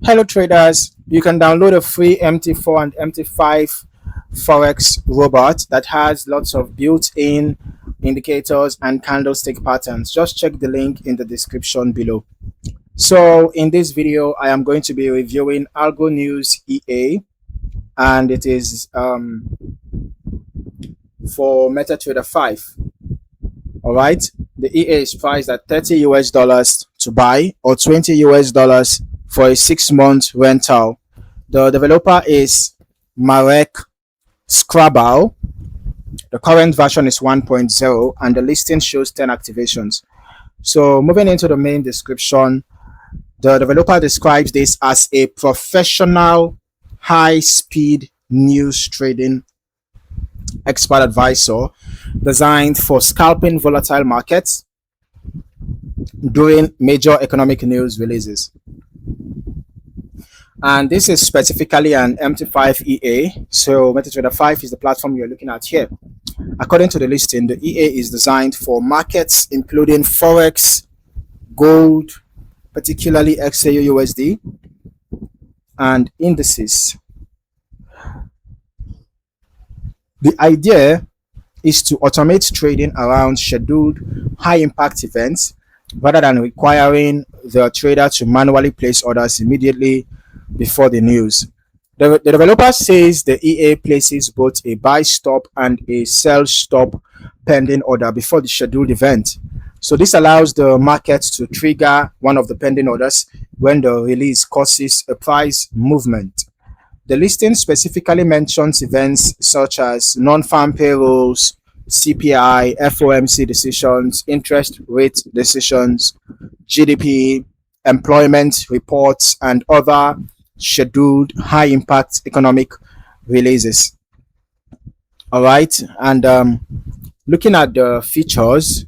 Hello traders, you can download a free MT4 and MT5 Forex robot that has lots of built-in indicators and candlestick patterns. Just check the link in the description below. So in this video, I am going to be reviewing Algo News EA, and it is for MetaTrader 5. All right, the EA is priced at $30 to buy or $20 for a 6-month rental. The developer is Marek Scrabble. The current version is 1.0 and the listing shows 10 activations. So moving into the main description, the developer describes this as a professional high-speed news trading expert advisor designed for scalping volatile markets during major economic news releases. And this is specifically an MT5 EA. So MetaTrader 5 is the platform you're looking at here. According to the listing, the EA is designed for markets including Forex, gold, particularly XAU-USD, and indices. The idea is to automate trading around scheduled high-impact events rather than requiring the trader to manually place orders immediately before the news. The developer says the EA places both a buy stop and a sell stop pending order before the scheduled event. So this allows the market to trigger one of the pending orders when the release causes a price movement. The listing specifically mentions events such as non-farm payrolls, CPI, FOMC decisions, interest rate decisions, GDP, employment reports, and other scheduled high-impact economic releases. All right, and looking at the features,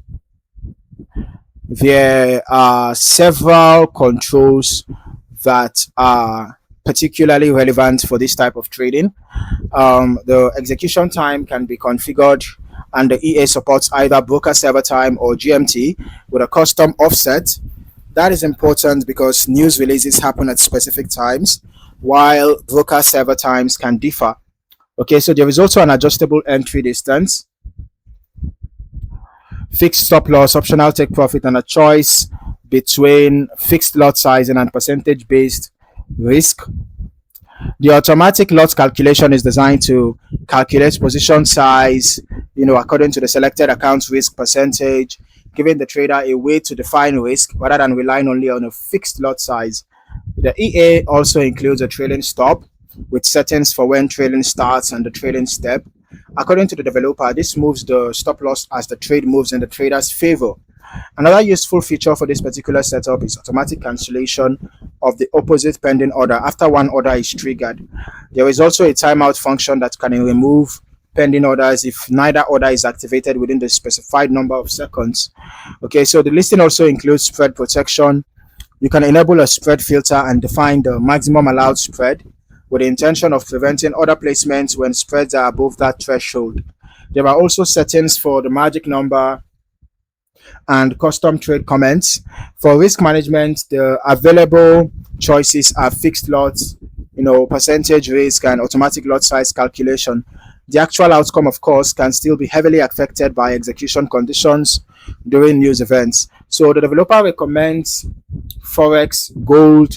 there are several controls that are particularly relevant for this type of trading. The execution time can be configured, and the EA supports either broker server time or GMT with a custom offset. That is important because news releases happen at specific times, while broker server times can differ. Okay, so there is also an adjustable entry distance, fixed stop loss, optional take profit, and a choice between fixed lot sizing and percentage based risk. The automatic lot calculation is designed to calculate position size, according to the selected account's risk percentage, giving the trader a way to define risk rather than relying only on a fixed lot size. The EA also includes a trailing stop with settings for when trailing starts and the trailing step. According to the developer, this moves the stop loss as the trade moves in the trader's favor. Another useful feature for this particular setup is automatic cancellation of the opposite pending order after one order is triggered. There is also a timeout function that can remove pending orders if neither order is activated within the specified number of seconds. Okay, so the listing also includes spread protection. You can enable a spread filter and define the maximum allowed spread with the intention of preventing order placements when spreads are above that threshold. There are also settings for the magic number and custom trade comments. For risk management, the available choices are fixed lots, percentage risk, and automatic lot size calculation. The actual outcome, of course, can still be heavily affected by execution conditions during news events. So the developer recommends Forex, gold,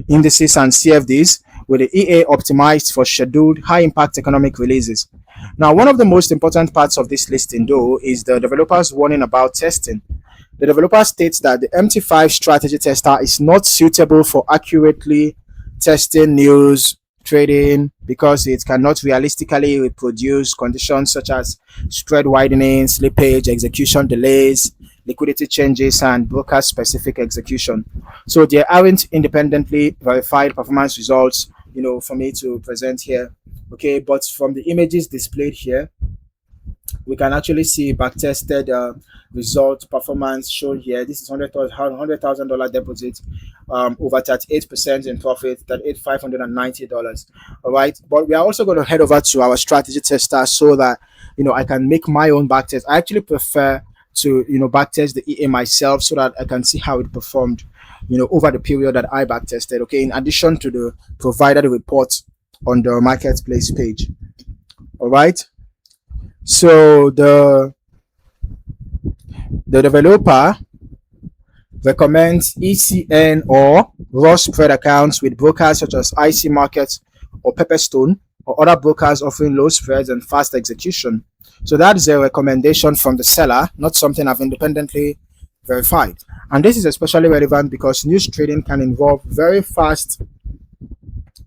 indices, and CFDs with the EA optimized for scheduled high-impact economic releases. Now, one of the most important parts of this listing, though, is the developer's warning about testing. The developer states that the MT5 strategy tester is not suitable for accurately testing news trading because it cannot realistically reproduce conditions such as spread widening, slippage, execution delays, liquidity changes, and broker specific execution. So there aren't independently verified performance results, for me to present here. Okay, but from the images displayed here, we can actually see backtested result performance shown here. This is $100,000 deposit, over 38% in profit, $590. All right, but we are also going to head over to our strategy tester so that I can make my own backtest. I actually prefer to backtest the EA myself so that I can see how it performed. over the period that I back tested. Okay, in addition to the provided report on the marketplace page. All right. So the developer recommends ECN or raw spread accounts with brokers such as IC Markets or Pepperstone or other brokers offering low spreads and fast execution. So that is a recommendation from the seller, not something I've independently verified. And this is especially relevant because news trading can involve very fast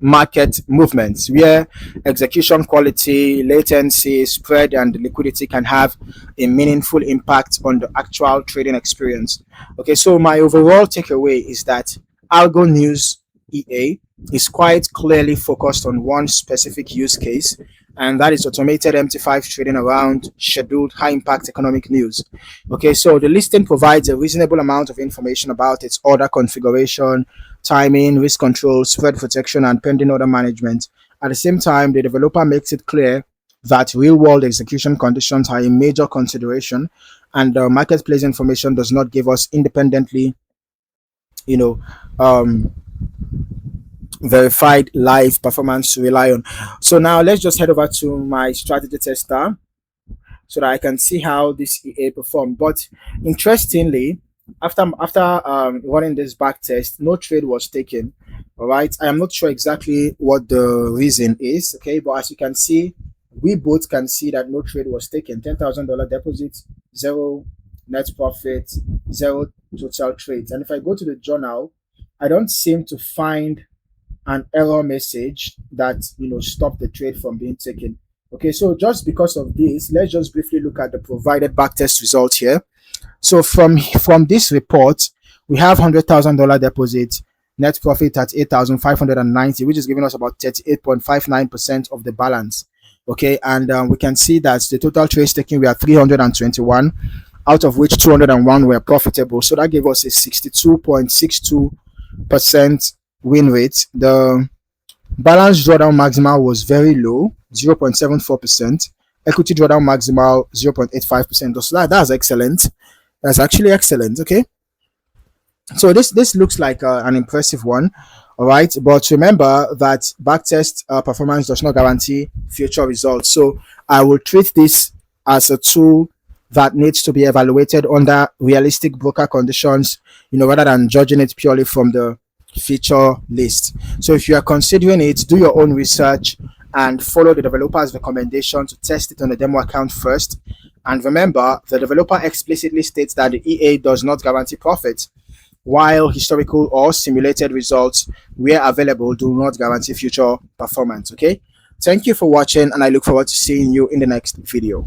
market movements where execution quality, latency, spread, and liquidity can have a meaningful impact on the actual trading experience. Okay, so my overall takeaway is that Algo News EA is quite clearly focused on one specific use case, and that is automated MT5 trading around scheduled high impact economic news. Okay, so the listing provides a reasonable amount of information about its order configuration, timing, risk control, spread protection, and pending order management. At the same time, the developer makes it clear that real world execution conditions are a major consideration, and the marketplace information does not give us independently, verified live performance to rely on. So now let's just head over to my strategy tester so that I can see how this EA performed. But interestingly, after running this back test, no trade was taken. All right, I am not sure exactly what the reason is. Okay, but as you can see, we both can see that no trade was taken. $10,000 deposit, zero net profit, zero total trades. And if I go to the journal, I don't seem to find an error message that stopped the trade from being taken. Okay, so just because of this, let's just briefly look at the provided backtest result here. So from this report, we have $100,000 deposit, net profit at 8,590, which is giving us about 38.59% of the balance. Okay, and we can see that the total trades taken were 321, out of which 201 were profitable. So that gave us a 62.62% win rate. The balance drawdown maximal was very low, 0.74%. Equity drawdown maximal 0.85%. So that's excellent. That's actually excellent. Okay, so this looks like an impressive one. All right, but remember that backtest performance does not guarantee future results. So I will treat this as a tool that needs to be evaluated under realistic broker conditions, rather than judging it purely from the feature list. So if you are considering it, do your own research and follow the developer's recommendation to test it on a demo account first. And remember, the developer explicitly states that the EA does not guarantee profit, while historical or simulated results, where available, do not guarantee future performance. Okay, thank you for watching, and I look forward to seeing you in the next video.